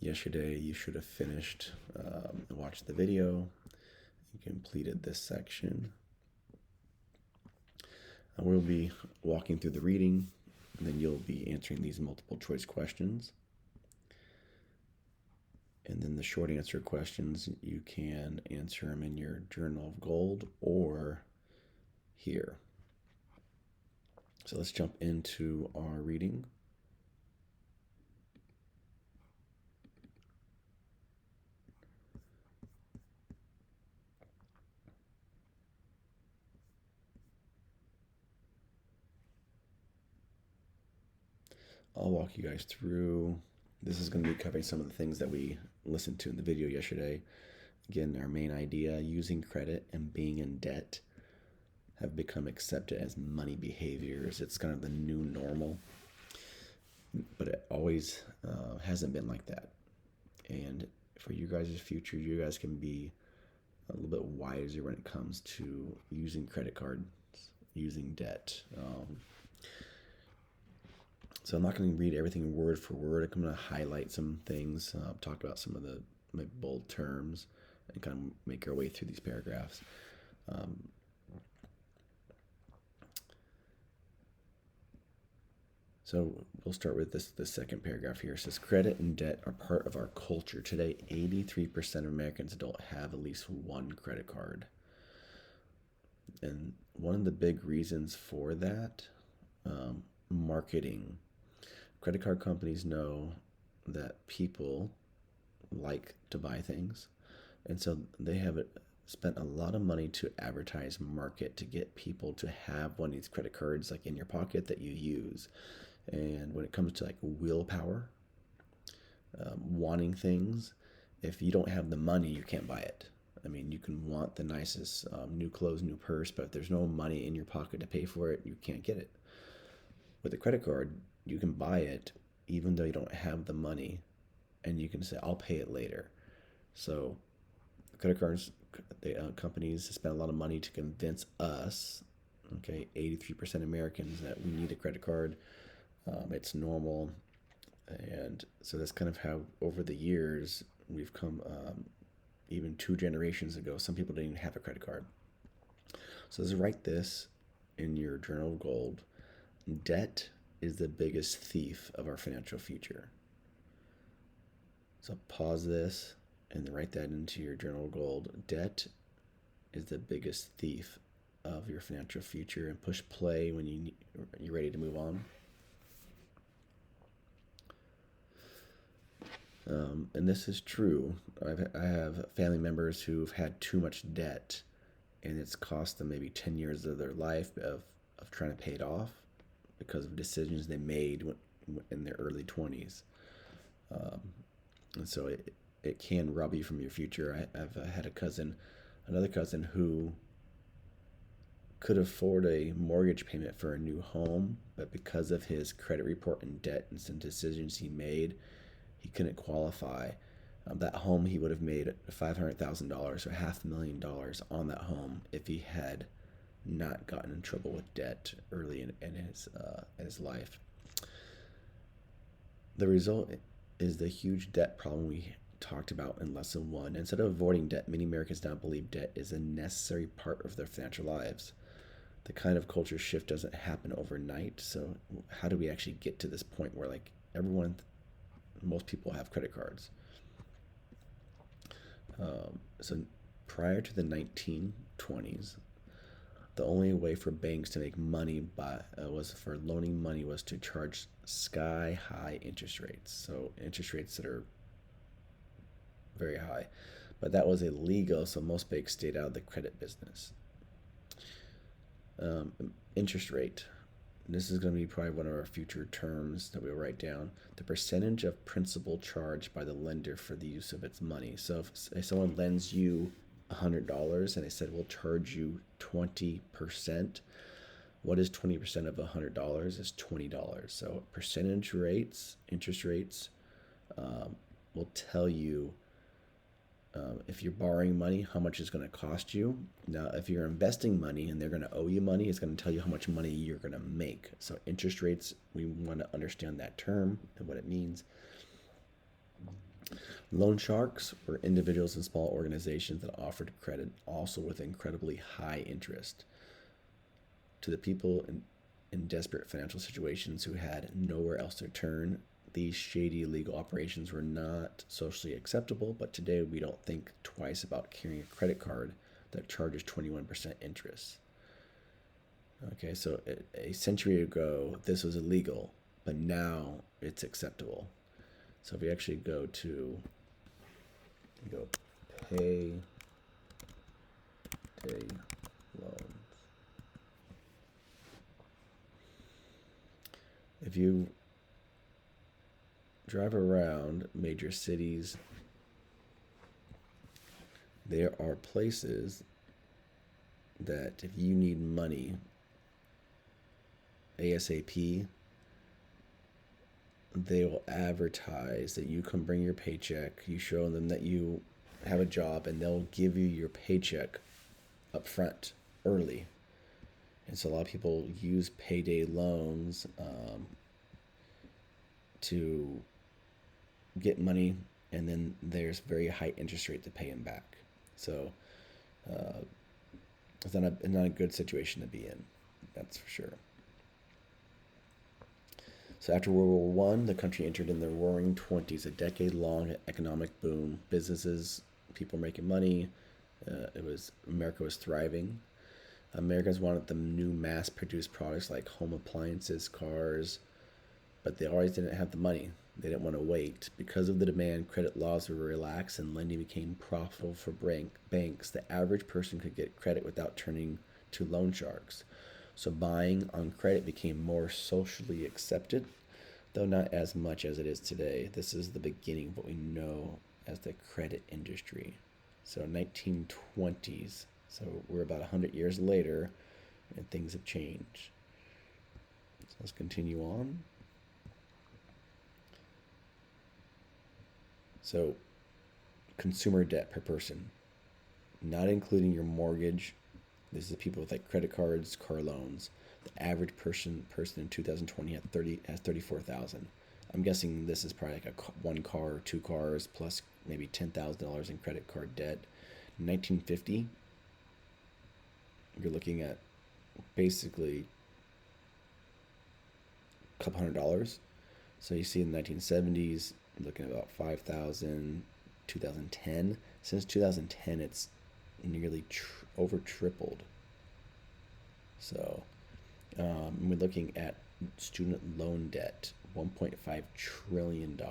Yesterday, you should have finished and watched the video. You completed this section. We'll be walking through the reading, and then you'll be answering these multiple choice questions. And then the short answer questions, you can answer them in your Journal of Gold or here. So let's jump into our reading. I'll walk you guys through. This is going to be covering some of the things that we listened to in the video yesterday. Again, our main idea, using credit and being in debt have become accepted as money behaviors. It's kind of the new normal, but it always hasn't been like that. And for you guys' future, you guys can be a little bit wiser when it comes to using credit cards, using debt. So I'm not going to read everything word for word. I'm going to highlight some things, talk about some of the bold terms, and kind of make our way through these paragraphs. So we'll start with the second paragraph here. It says, credit and debt are part of our culture. Today, 83% of Americans don't have at least one credit card. And one of the big reasons for that, marketing. Credit card companies know that people like to buy things. And so they have spent a lot of money to advertise, market, to get people to have one of these credit cards like in your pocket that you use. And when it comes to like willpower, wanting things, if you don't have the money, you can't buy it. I mean, you can want the nicest new clothes, new purse, but if there's no money in your pocket to pay for it, you can't get it. With a credit card, you can buy it even though you don't have the money, and you can say, I'll pay it later. So credit cards, companies spend a lot of money to convince us, okay, 83% Americans, that we need a credit card. It's normal. And so that's kind of how over the years we've come, even 2 generations ago, some people didn't even have a credit card. So let's write this in your Journal of Gold. Debt is the biggest thief of our financial future. So pause this and write that into your Journal of Gold. Debt is the biggest thief of your financial future, and push play when you're ready to move on. And this is true. I have family members who've had too much debt, and it's cost them maybe 10 years of their life of trying to pay it off because of decisions they made in their early 20s. And so it can rob you from your future. I've had another cousin who could afford a mortgage payment for a new home, but because of his credit report and debt and some decisions he made, he couldn't qualify. That home, he would have made $500,000 or $500,000 on that home if he had not gotten in trouble with debt early in his life. The result is the huge debt problem we talked about in lesson 1. Instead of avoiding debt, many Americans now believe debt is a necessary part of their financial lives. The kind of culture shift doesn't happen overnight. So how do we actually get to this point where like most people have credit cards? So prior to the 1920s, the only way for banks to make money was for loaning money was to charge sky high interest rates. So interest rates that are very high, but that was illegal. So most banks stayed out of the credit business. Interest rate. This is going to be probably one of our future terms that we'll write down. The percentage of principal charged by the lender for the use of its money. So if someone lends you $100 and they said we'll charge you 20%, what is 20% of $100? Is $20. So percentage rates, interest rates, will tell you if you're borrowing money, how much it's going to cost you. Now, if you're investing money and they're going to owe you money, it's going to tell you how much money you're going to make. So interest rates, we want to understand that term and what it means. Loan sharks were individuals and small organizations that offered credit, also with incredibly high interest, to the people in desperate financial situations who had nowhere else to turn. These shady legal operations were not socially acceptable, but today we don't think twice about carrying a credit card that charges 21% interest. Okay, so a century ago, this was illegal, but now it's acceptable. So if we actually go to, we go pay day loans. If you drive around major cities, there are places that if you need money ASAP, they will advertise that you can bring your paycheck, you show them that you have a job, and they'll give you your paycheck up front early. And so a lot of people use payday loans to get money, and then there's very high interest rate to pay them back. So uh, it's not a good situation to be in, that's for sure. So after World War One, the country entered in the Roaring Twenties, a decade-long economic boom. Businesses, people making money. America was thriving. Americans wanted the new mass-produced products like home appliances, cars, but they always didn't have the money. They didn't want to wait. Because of the demand, credit laws were relaxed and lending became profitable for banks. The average person could get credit without turning to loan sharks. So buying on credit became more socially accepted, though not as much as it is today. This is the beginning of what we know as the credit industry. So 1920s. So we're about 100 years later, and things have changed. So let's continue on. So consumer debt per person, not including your mortgage. This is people with like credit cards, car loans. The average person in 2020 has 34,000. I'm guessing this is probably like one car or two cars plus maybe $10,000 in credit card debt. 1950, you're looking at basically a couple $100. So you see in the 1970s, you're looking at about 5,000. 2010, since 2010, it's nearly over tripled. So we're looking at student loan debt, $1.5 trillion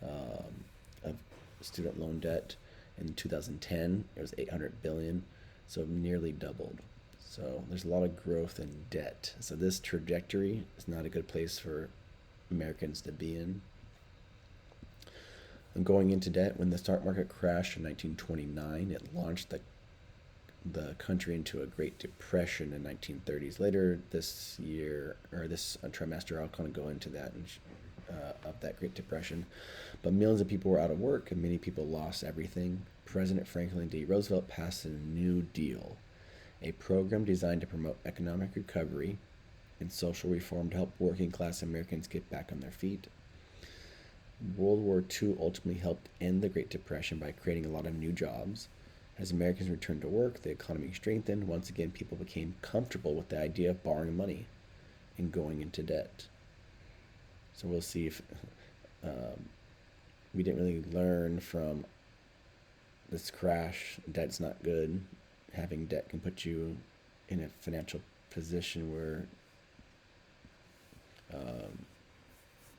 of student loan debt. In 2010, it was 800 billion, so nearly doubled. So there's a lot of growth in debt. So this trajectory is not a good place for Americans to be in. And going into debt, when the stock market crashed in 1929, it launched the country into a Great Depression in 1930s. Later this year, or this trimester, I'll kind of go into that of that Great Depression. But millions of people were out of work, and many people lost everything. President Franklin D. Roosevelt passed a New Deal, a program designed to promote economic recovery and social reform to help working class Americans get back on their feet. World War II ultimately helped end the Great Depression by creating a lot of new jobs. As Americans returned to work, the economy strengthened. Once again, people became comfortable with the idea of borrowing money and going into debt. So we'll see if we didn't really learn from this crash. Debt's not good. Having debt can put you in a financial position where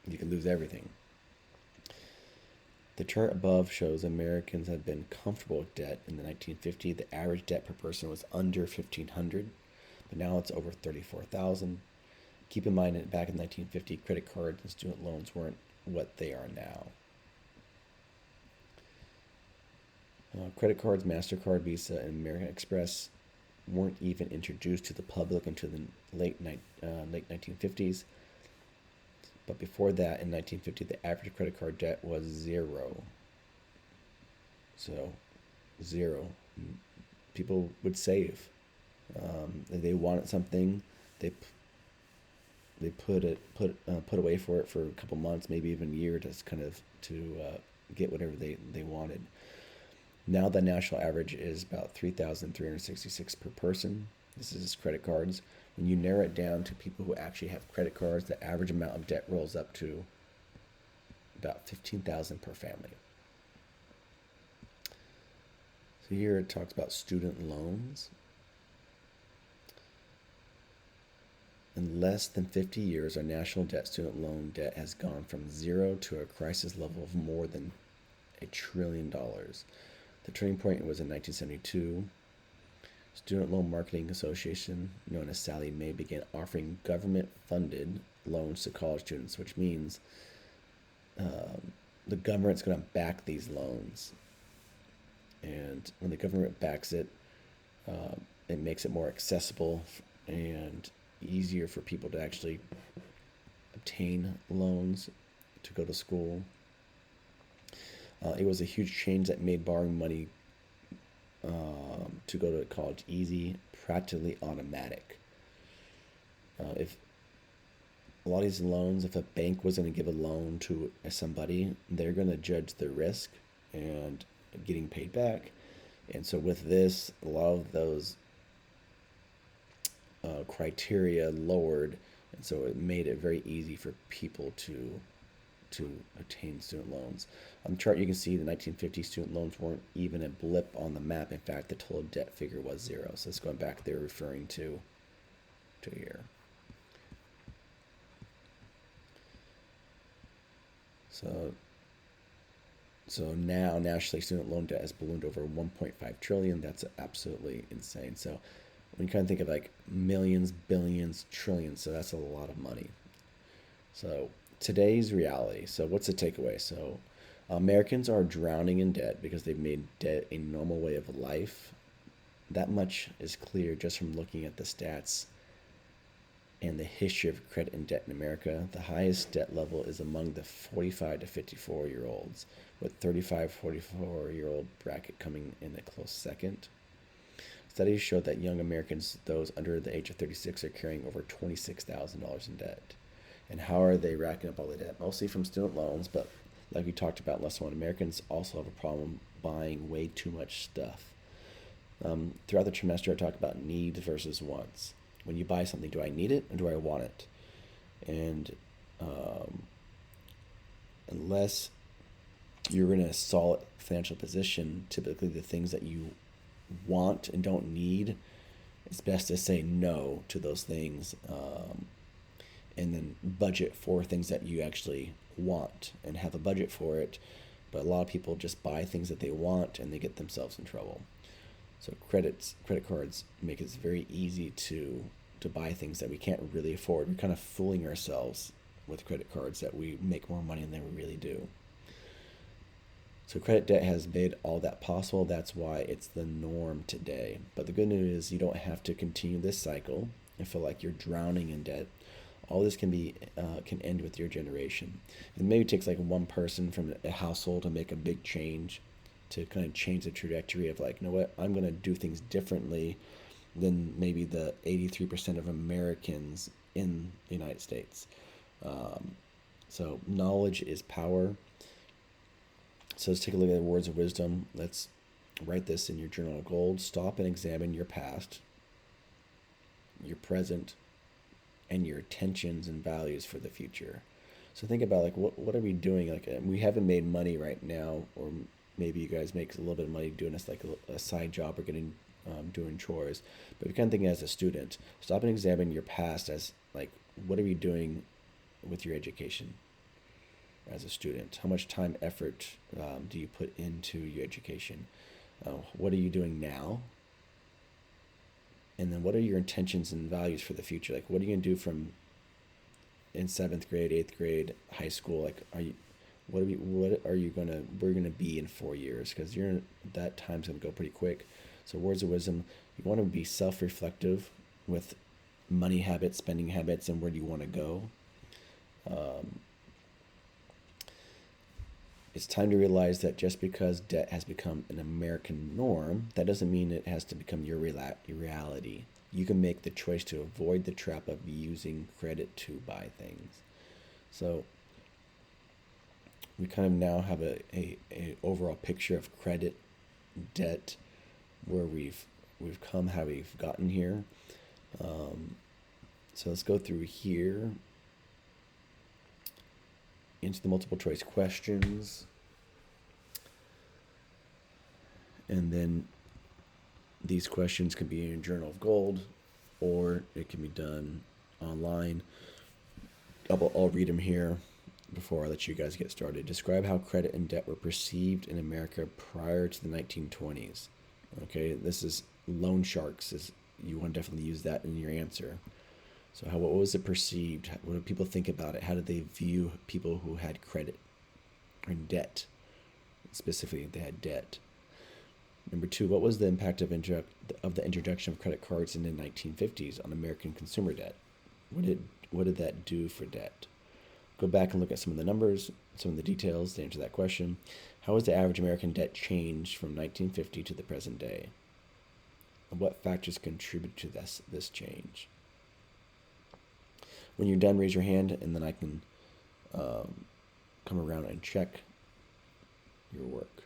you can lose everything. The chart above shows Americans have been comfortable with debt. In the 1950s, the average debt per person was under $1,500, but now it's over $34,000. Keep in mind that back in 1950, credit cards and student loans weren't what they are now. Credit cards, MasterCard, Visa, and American Express weren't even introduced to the public until the late 1950s. But before that, in 1950, the average credit card debt was zero. So, zero. People would save. If they wanted something, they put away for it for a couple months, maybe even a year, to get whatever they wanted. Now the national average is about 3,366 per person. This is credit cards. When you narrow it down to people who actually have credit cards, the average amount of debt rolls up to about 15,000 per family. So here it talks about student loans. In less than 50 years, our national student loan debt has gone from zero to a crisis level of more than $1 trillion. The turning point was in 1972. Student Loan Marketing Association, known as Sallie Mae, began offering government-funded loans to college students, which means the government's going to back these loans. And when the government backs it, it makes it more accessible and easier for people to actually obtain loans to go to school. It was a huge change that made borrowing money to go to college easy, practically automatic. If a lot of these loans, if a bank was going to give a loan to somebody, they're going to judge the risk and getting paid back. And so with this, a lot of those criteria lowered, and so it made it very easy for people to obtain student loans. On the chart, you can see the 1950 student loans weren't even a blip on the map. In fact, the total debt figure was zero. So it's going back, they're referring to here. So now nationally, student loan debt has ballooned over 1.5 trillion. That's absolutely insane. So when you kind of think of like millions, billions, trillions, so that's a lot of money. So today's reality. So what's the takeaway? So Americans are drowning in debt because they've made debt a normal way of life. That much is clear just from looking at the stats and the history of credit and debt in America. The highest debt level is among the 45 to 54-year-olds, with 35, 44-year-old bracket coming in a close second. Studies show that young Americans, those under the age of 36, are carrying over $26,000 in debt. And how are they racking up all the debt? Mostly from student loans, but like we talked about in lesson one, Americans also have a problem buying way too much stuff. Throughout the trimester, I talk about needs versus wants. When you buy something, do I need it or do I want it? And unless you're in a solid financial position, typically the things that you want and don't need, it's best to say no to those things, and then budget for things that you actually want and have a budget for it. But a lot of people just buy things that they want and they get themselves in trouble. So credit cards make it very easy to buy things that we can't really afford. We're kind of fooling ourselves with credit cards that we make more money than we really do. So credit debt has made all that possible. That's why it's the norm today. But the good news is you don't have to continue this cycle and feel like you're drowning in debt. All this can end with your generation. And maybe it takes like one person from a household to make a big change, to kind of change the trajectory of like, you know what, I'm going to do things differently than maybe the 83% of Americans in the United States. So knowledge is power. So let's take a look at the words of wisdom. Let's write this in your journal of gold. Stop and examine your past, your present, and your intentions and values for the future. So think about like what are we doing? Like we haven't made money right now, or maybe you guys make a little bit of money doing this like a side job or doing chores. But if you're kind of thinking as a student, stop and examine your past as like, what are you doing with your education as a student? How much time, effort do you put into your education? What are you doing now? And then what are your intentions and values for the future? Like, what are you going to do from in 7th grade, 8th grade, high school? Like, where are you going to be in 4 years? Because that time's going to go pretty quick. So words of wisdom, you want to be self-reflective with money habits, spending habits, and where do you want to go? It's time to realize that just because debt has become an American norm, that doesn't mean it has to become your reality. You can make the choice to avoid the trap of using credit to buy things. So we kind of now have a overall picture of credit, debt, where we've come, how we've gotten here. So let's go through here, into the multiple choice questions, and then these questions can be in your Journal of Gold, or it can be done online. I'll read them here before I let you guys get started. Describe how credit and debt were perceived in America prior to the 1920s. Okay, this is loan sharks. You want to definitely use that in your answer. So what was it perceived? What did people think about it? How did they view people who had credit and debt? Specifically, they had debt. Number 2, what was the impact of the introduction of credit cards in the 1950s on American consumer debt? What did that do for debt? Go back and look at some of the numbers, some of the details to answer that question. How has the average American debt changed from 1950 to the present day? And what factors contribute to this change? When you're done, raise your hand, and then I can come around and check your work.